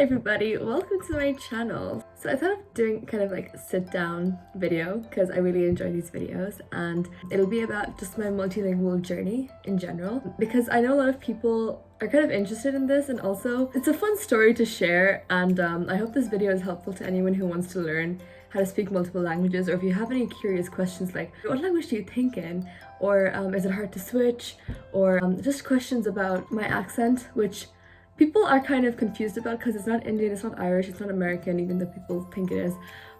everybody, welcome to my channel. So I thought of doing kind of like a sit down video because I really enjoy these videos, and it'll be about just my multilingual journey in general because I know a lot of people are kind of interested in this, and also it's a fun story to share, and I hope this video is helpful to anyone who wants to learn how to speak multiple languages, or if you have any curious questions like what language do you think in, or is it hard to switch, or just questions about my accent, which people are kind of confused about because it's not Indian, it's not Irish, it's not American, even though people think it is.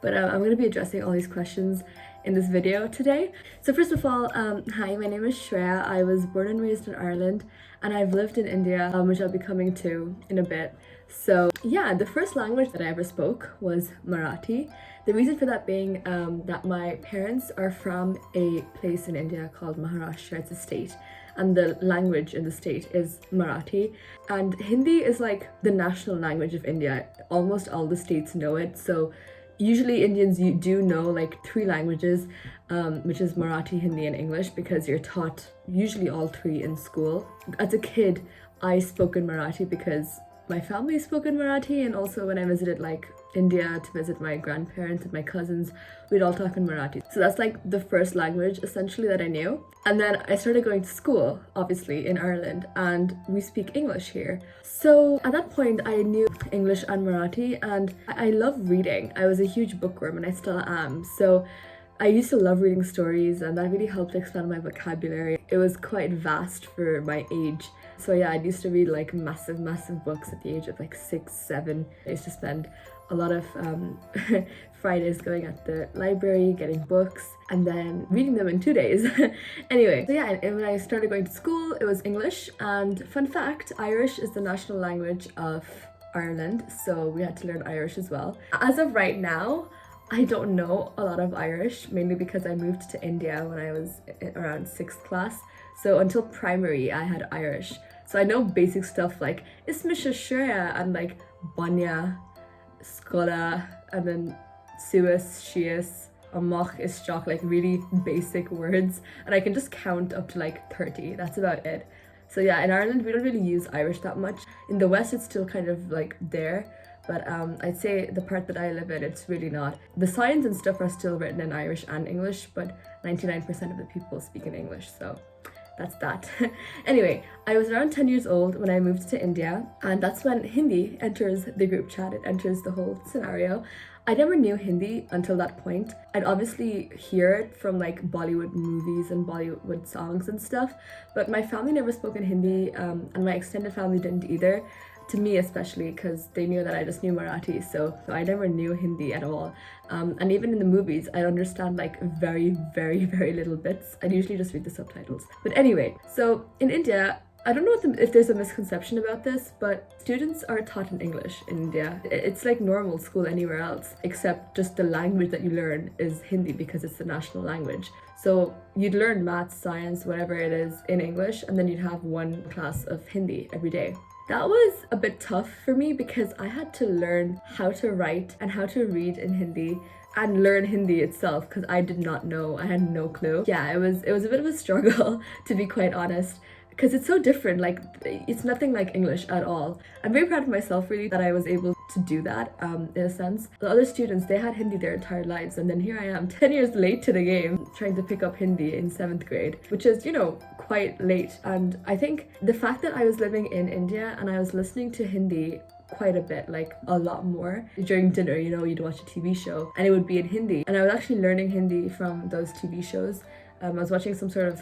But I'm going to be addressing all these questions in this video today. So first of all, hi, my name is Shreya. I was born and raised in Ireland, and I've lived in India, which I'll be coming to in a bit. So yeah, the first language that I ever spoke was Marathi. The reason for that being that my parents are from a place in India called Maharashtra. It's a state, and the language in the state is Marathi. And Hindi is like the national language of India. Almost all the states know it. So usually Indians, you do know like three languages, which is Marathi, Hindi, and English, because you're taught usually all three in school. As a kid, I spoke in Marathi because my family spoke in Marathi, and also when I visited like India to visit my grandparents and my cousins, we'd all talk in Marathi. So that's like the first language essentially that I knew. And then I started going to school, obviously, in Ireland, and we speak English here. So at that point, I knew English and Marathi, and I love reading. I was a huge bookworm, and I still am. So I used to love reading stories, and that really helped expand my vocabulary. It was quite vast for my age. So yeah, I used to read like massive books at the age of like 6, 7. I used to spend a lot of Fridays going at the library, getting books, and then reading them in 2 days. Anyway, so yeah, and when I started going to school, it was English. And fun fact, Irish is the national language of Ireland, so we had to learn Irish as well. As of right now, I don't know a lot of Irish, mainly because I moved to India when I was around 6th class. So until primary, I had Irish. So I know basic stuff like Ismisha Shreya and like Banya, Skola, and then Suis, Shias, Amach, Isjok, like really basic words. And I can just count up to like 30. That's about it. So yeah, in Ireland, we don't really use Irish that much. In the West, it's still kind of like there. But I'd say the part that I live in, it's really not. The signs and stuff are still written in Irish and English, but 99% of the people speak in English, so that's that. Anyway, I was around 10 years old when I moved to India, and that's when Hindi enters the group chat. It enters the whole scenario. I never knew Hindi until that point. I'd obviously hear it from like Bollywood movies and Bollywood songs and stuff, but my family never spoke in Hindi, and my extended family didn't either. To me especially, because they knew that I just knew Marathi, so I never knew Hindi at all. And even in the movies, I understand like very little bits. I'd usually just read the subtitles. But anyway, so in India, I don't know if there's a misconception about this, but students are taught in English in India. It's like normal school anywhere else, except just the language that you learn is Hindi because it's the national language. So you'd learn maths, science, whatever it is in English, and then you'd have one class of Hindi every day. That was a bit tough for me because I had to learn how to write and how to read in Hindi and learn Hindi itself because I did not know. I had no clue. Yeah, it was a bit of a struggle, to be quite honest, because it's so different. Like, it's nothing like English at all. I'm very proud of myself really that I was able to do that in a sense. The other students, they had Hindi their entire lives, and then here I am 10 years late to the game trying to pick up Hindi in 7th grade, which is, you know, quite late. And I think the fact that I was living in India and I was listening to Hindi quite a bit, like a lot more during dinner, you know, you'd watch a TV show and it would be in Hindi, and I was actually learning Hindi from those TV shows. I was watching some sort of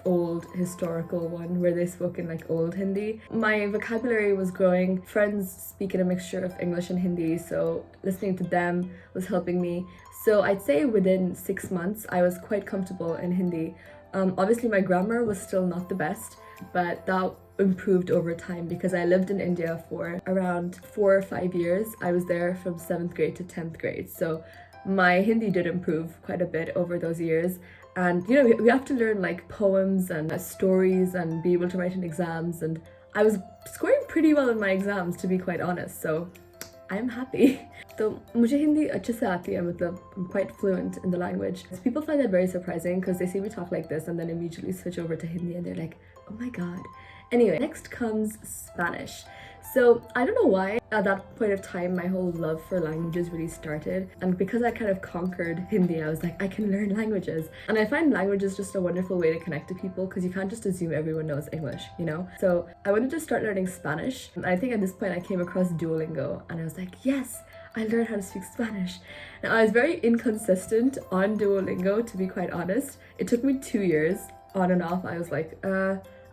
old historical one where they spoke in like old Hindi. My vocabulary was growing. Friends speak in a mixture of English and Hindi, so listening to them was helping me. So I'd say within 6 months I was quite comfortable in Hindi. Obviously my grammar was still not the best, but that improved over time because I lived in India for around 4 or 5 years. I was there from 7th grade to 10th grade, so my Hindi did improve quite a bit over those years. And you know, we have to learn like poems and stories and be able to write in exams, and I was scoring pretty well in my exams, to be quite honest, so I'm happy. So मुझे हिंदी अच्छे से आती है, मतलब I'm quite fluent in the language. People find that very surprising because they see me talk like this and then immediately switch over to Hindi and they're like, oh my god. Anyway, next comes Spanish. So I don't know why at that point of time my whole love for languages really started, and because I kind of conquered Hindi, I was like, I can learn languages. And I find languages just a wonderful way to connect to people because you can't just assume everyone knows English, you know? So I wanted to start learning Spanish, and I think at this point I came across Duolingo and I was like, yes, I learned how to speak Spanish. Now I was very inconsistent on Duolingo, to be quite honest. It took me 2 years on and off. I was like,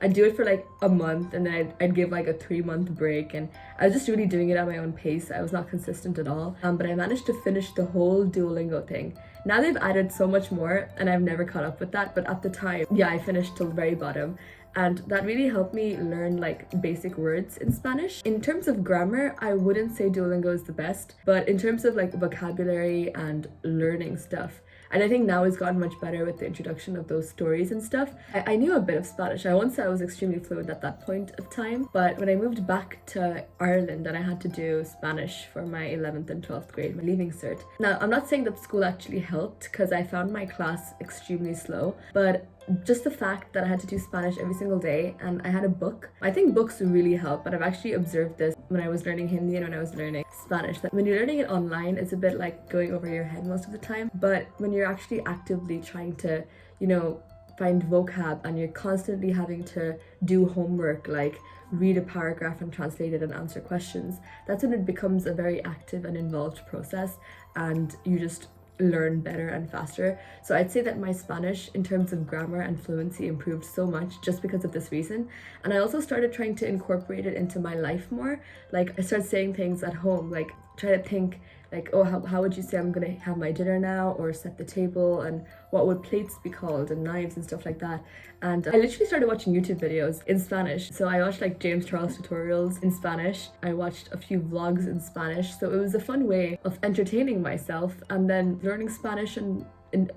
I'd do it for like a month and then I'd give like a 3-month break, and I was just really doing it at my own pace. I was not consistent at all, but I managed to finish the whole Duolingo thing. Now they've added so much more and I've never caught up with that, but at the time, yeah, I finished till the very bottom. And that really helped me learn like basic words in Spanish. In terms of grammar, I wouldn't say Duolingo is the best, but in terms of like vocabulary and learning stuff, and I think now it's gotten much better with the introduction of those stories and stuff. I knew a bit of Spanish. I won't say I was extremely fluent at that point of time, but when I moved back to Ireland and I had to do Spanish for my 11th and 12th grade, my leaving cert. Now, I'm not saying that school actually helped because I found my class extremely slow, but just the fact that I had to do Spanish every single day and I had a book. I think books really help, but I've actually observed this when I was learning Hindi and when I was learning Spanish, that when you're learning it online, it's a bit like going over your head most of the time. But when you're actually actively trying to, you know, find vocab and you're constantly having to do homework, like read a paragraph and translate it and answer questions, that's when it becomes a very active and involved process and you just learn better and faster. So I'd say that my Spanish in terms of grammar and fluency improved so much just because of this reason. And I also started trying to incorporate it into my life more. Like I started saying things at home, like try to think like, oh, how would you say I'm gonna have my dinner now, or set the table, and what would plates be called, and knives and stuff like that. And I literally started watching YouTube videos in Spanish. So I watched like James Charles tutorials in Spanish. I watched a few vlogs in Spanish. So it was a fun way of entertaining myself and then learning Spanish and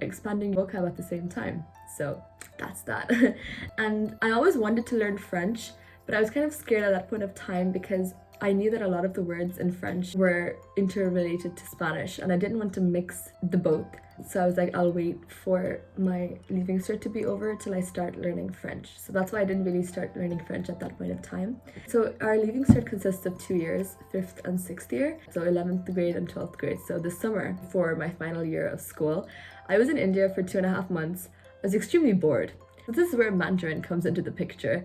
expanding vocab at the same time. So that's that. And I always wanted to learn French, but I was kind of scared at that point of time because I knew that a lot of the words in French were interrelated to Spanish and I didn't want to mix the both. So I was like, I'll wait for my leaving cert to be over till I start learning French. So that's why I didn't really start learning French at that point of time. So our leaving cert consists of 2 years, 5th and 6th year. So 11th grade and 12th grade. So this summer, for my final year of school, I was in India for 2.5 months. I was extremely bored. This is where Mandarin comes into the picture.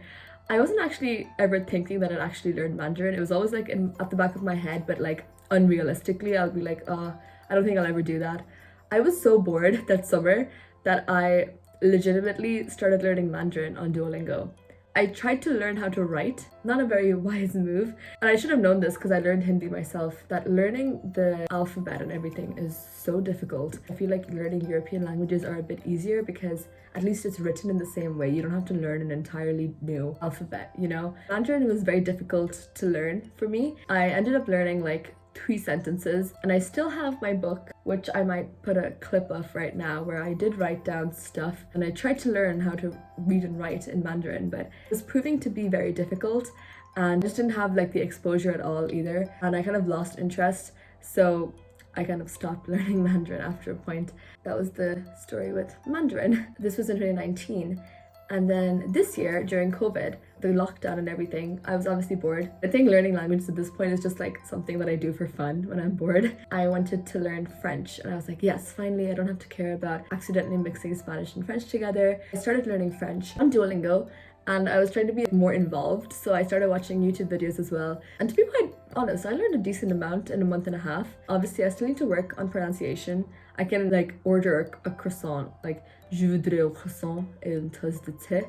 I wasn't actually ever thinking that I'd actually learn Mandarin. It was always like at the back of my head, but like unrealistically, I'll be like, oh, I don't think I'll ever do that. I was so bored that summer that I legitimately started learning Mandarin on Duolingo. I tried to learn how to write, not a very wise move. And I should have known this because I learned Hindi myself, that learning the alphabet and everything is so difficult. I feel like learning European languages are a bit easier because at least it's written in the same way. You don't have to learn an entirely new alphabet, you know? Mandarin was very difficult to learn for me. I ended up learning like 3 sentences, and I still have my book, which I might put a clip of right now, where I did write down stuff and I tried to learn how to read and write in Mandarin, but it was proving to be very difficult and just didn't have like the exposure at all either, and I kind of lost interest, so I kind of stopped learning Mandarin after a point. That was the story with Mandarin. This was in 2019. And then this year, during COVID, the lockdown and everything, I was obviously bored. I think learning languages at this point is just like something that I do for fun when I'm bored. I wanted to learn French and I was like, yes, finally, I don't have to care about accidentally mixing Spanish and French together. I started learning French on Duolingo and I was trying to be more involved. So I started watching YouTube videos as well. And to be quite honest, I learned a decent amount in a month and a half. Obviously, I still need to work on pronunciation. I can like order a croissant, like je voudrais un croissant et une tasse de thé.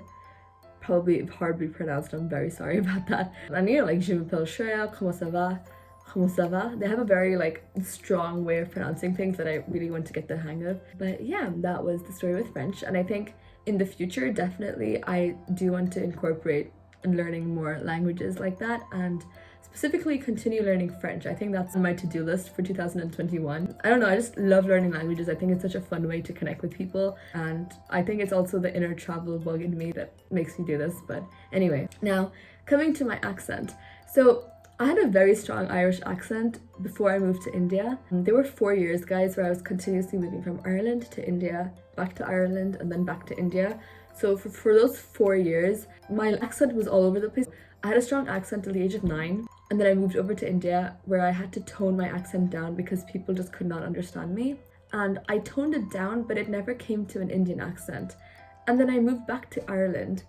Probably hardly pronounced, I'm very sorry about that. And you know, like je m'appelle Shreya, comment ça va? Comment ça va? They have a very like strong way of pronouncing things that I really want to get the hang of. But yeah, that was the story with French. And I think in the future, definitely, I do want to incorporate learning more languages like that, and specifically continue learning French. I think that's on my to-do list for 2021. I don't know, I just love learning languages. I think it's such a fun way to connect with people, and I think it's also the inner travel bug in me that makes me do this. But anyway, now coming to my accent. So I had a very strong Irish accent before I moved to India. There were 4 years, guys, where I was continuously moving from Ireland to India, back to Ireland, and then back to India. So for those 4 years, my accent was all over the place. I had a strong accent till the age of 9. And then I moved over to India where I had to tone my accent down because people just could not understand me. And I toned it down, but it never came to an Indian accent. And then I moved back to Ireland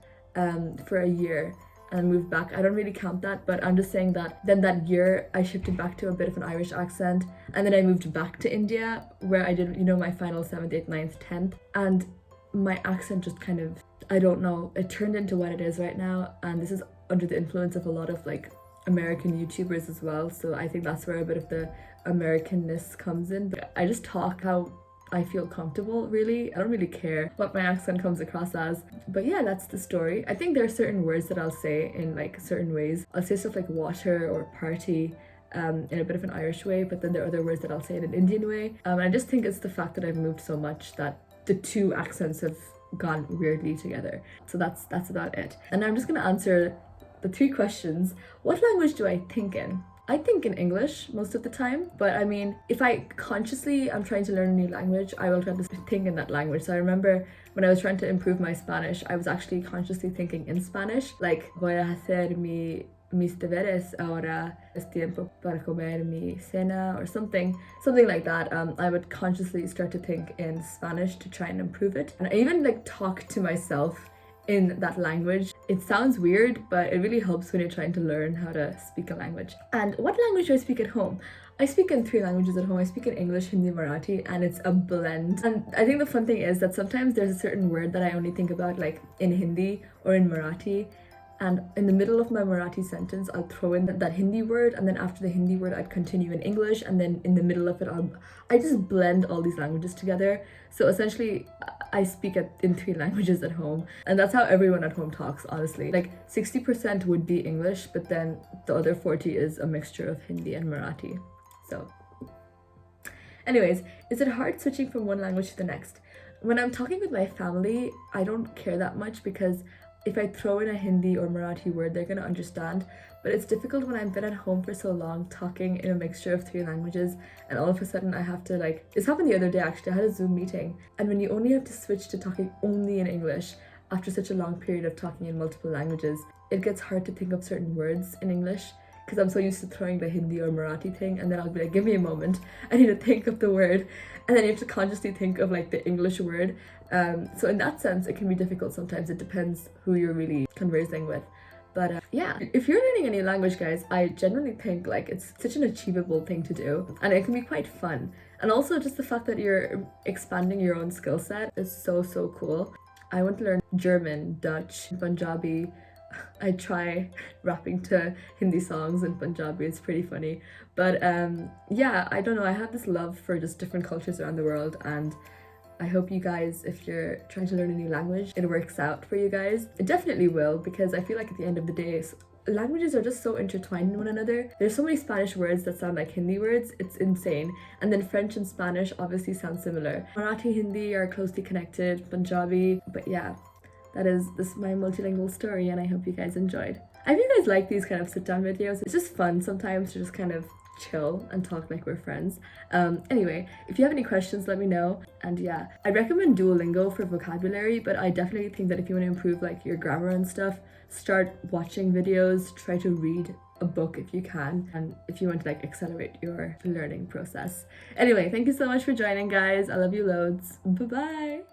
for a year and moved back. I don't really count that, but I'm just saying that then that year I shifted back to a bit of an Irish accent. And then I moved back to India where I did, my final 7th, 8th, 9th, 10th. And my accent just kind of, I don't know, it turned into what it is right now. And this is under the influence of a lot of like American YouTubers as well. So I think that's where a bit of the Americanness comes in. But I just talk how I feel comfortable, really. I don't really care what my accent comes across as. But yeah, that's the story. I think there are certain words that I'll say in like certain ways. I'll say stuff like water or party in a bit of an Irish way, but then there are other words that I'll say in an Indian way. And I just think it's the fact that I've moved so much that the two accents have gone weirdly together. So that's about it. And I'm just gonna answer the 3 questions. What language do I think in? I think in English most of the time, but I mean, if I consciously am trying to learn a new language, I will try to think in that language. So I remember when I was trying to improve my Spanish, I was actually consciously thinking in Spanish, like voy a hacer mis deberes ahora es tiempo para comer mi cena or something like that. I would consciously start to think in Spanish to try and improve it, and I even like talk to myself in that language. It sounds weird, but it really helps when you're trying to learn how to speak a language. And what language do I speak at home? I speak in 3 languages at home. I speak in English, Hindi, Marathi, and it's a blend. And I think the fun thing is that sometimes there's a certain word that I only think about like in Hindi or in Marathi, and in the middle of my Marathi sentence I'll throw in that Hindi word, and then after the Hindi word I'd continue in English, and then in the middle of it I just blend all these languages together. So essentially I speak in 3 languages at home, and that's how everyone at home talks, honestly. Like 60% would be English, but then the other 40 is a mixture of Hindi and Marathi. So anyways, is it hard switching from one language to the next? When I'm talking with my family, I don't care that much because if I throw in a Hindi or Marathi word, they're gonna understand. But it's difficult when I've been at home for so long talking in a mixture of 3 languages, and all of a sudden I have to this happened the other day actually. I had a Zoom meeting, and when you only have to switch to talking only in English after such a long period of talking in multiple languages, it gets hard to think of certain words in English because I'm so used to throwing the Hindi or Marathi thing, and then I'll be like, give me a moment, I need to think of the word, and then you have to consciously think of like the English word. So in that sense, it can be difficult sometimes. It depends who you're really conversing with. But yeah, if you're learning a new language, guys, I genuinely think like it's such an achievable thing to do, and it can be quite fun. And also just the fact that you're expanding your own skill set is so cool. I want to learn German, Dutch, Punjabi. I try rapping to Hindi songs in Punjabi, it's pretty funny. But yeah, I don't know, I have this love for just different cultures around the world, and I hope you guys, if you're trying to learn a new language, it works out for you guys. It definitely will, because I feel like at the end of the day, languages are just so intertwined in one another. There's so many Spanish words that sound like Hindi words, it's insane. And then French and Spanish obviously sound similar. Marathi, Hindi are closely connected, Punjabi, but yeah. This is my multilingual story, and I hope you guys enjoyed. I hope you guys like these kind of sit-down videos. It's just fun sometimes to just kind of chill and talk like we're friends. Anyway, if you have any questions, let me know. And yeah, I recommend Duolingo for vocabulary, but I definitely think that if you want to improve like your grammar and stuff, start watching videos, try to read a book if you can, and if you want to like accelerate your learning process. Anyway, thank you so much for joining, guys. I love you loads. Bye bye.